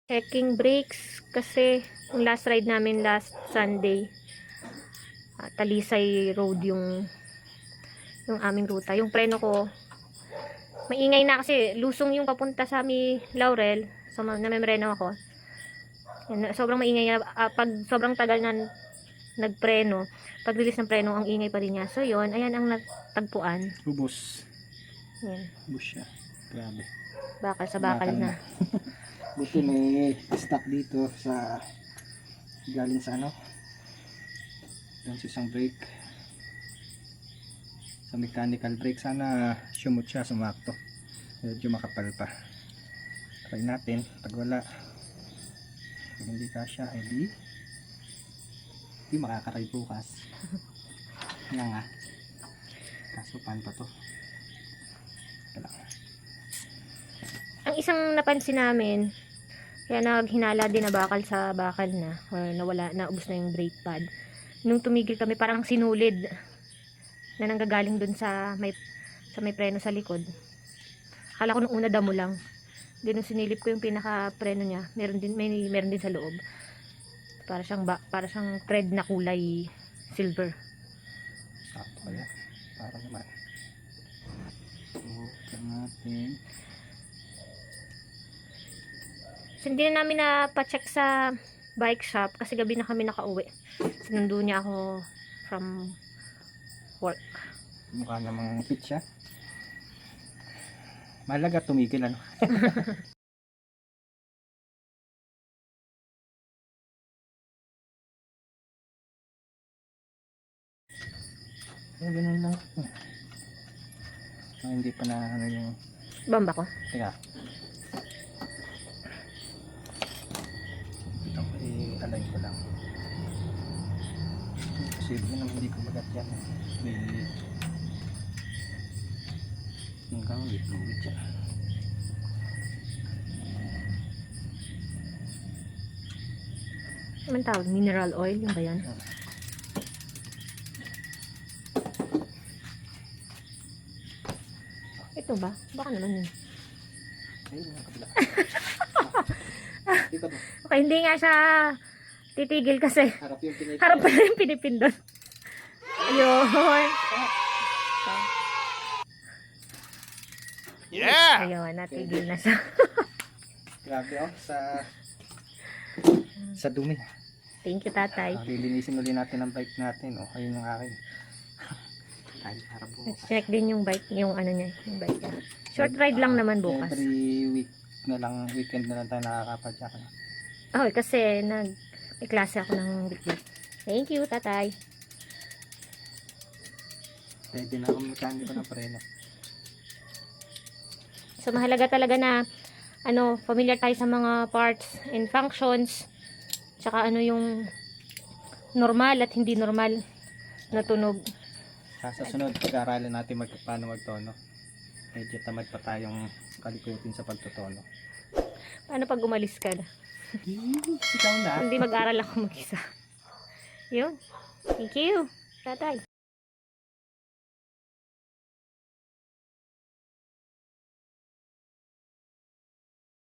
Checking brakes kasi yung last ride namin last Sunday, Talisay Road yung aming ruta. Yung preno ko maingay na kasi lusong yung papunta sa Laurel, so namemreno ako. Yan, sobrang maingay na, pag sobrang tagal na nagpreno, pag release ng preno ang ingay pa rin niya. So yun, ayan ang natagpuan. Ubos. Yan. Ubos siya. Grabe. Bakal sa bakal na. Buti may stock dito sa galing sa ano. Doon sa isang brake. Sa mechanical brake. Sana sumot siya, sumakto. Medyo makapal pa. Try natin. Pag wala, pag hindi kasya, hindi makakaray bukas. Yan nga. Kaso pan pa to. Ang isang napansin namin, kaya naghinala din na bakal sa bakal na, or nawala, naubos na yung brake pad. Nung tumigil kami, parang sinulid na nanggagaling dun sa may preno sa likod. Akala ko nung una damo lang. Then nung sinilip ko yung pinaka preno niya, meron din sa loob. Para siyang thread na kulay silver. Sakto kaya? Para naman. So, natin. So, hindi na namin pa-check sa bike shop kasi gabi na kami nakauwi. Sinundo niya ako from work. Mukha namang fit siya. Malaga tumigil ano. Ganun lang. Hindi pa na ano yung Bamba ko? teka. Ito ko i-align ko lang. Kasi naman hindi ko magat yan. May hanggang ulit yan. Ano tawag? Mineral oil? Yung ba yan? Ito ba? Baka naman yun. Ayun yung kabila. Dito ba? Okay, hindi nga siya titigil kasi. Harap yung pinipindot. Harap pa yung pinipindot. Ayun. Yeah! Ayun, natigil na siya. Grabe oh, sa dumi. Thank you, tatay. Lilinisin ulit natin ang bike natin. Oh, ayun yung akin. Ay, harap po. Check din yung bike, yung ano niya, yung bike niya. Short ride lang naman bukas. Every week na lang, weekend na lang tayo nakakapadyak. Okay, kasi may klase ako ng weekday. Thank you, tatay. Pwede na akong mekaniko ng preno. So, mahalaga talaga na familiar tayo sa mga parts and functions. Tsaka yung normal at hindi normal na tunog. Sa sunod, pag-aaralan natin paano magtono. Medyo tamad pa tayong kalikutin sa pagtotono. Paano pag umalis ka na? Ikaw na. Hindi mag-aral ako mag-isa. Yun. Thank you, tatay.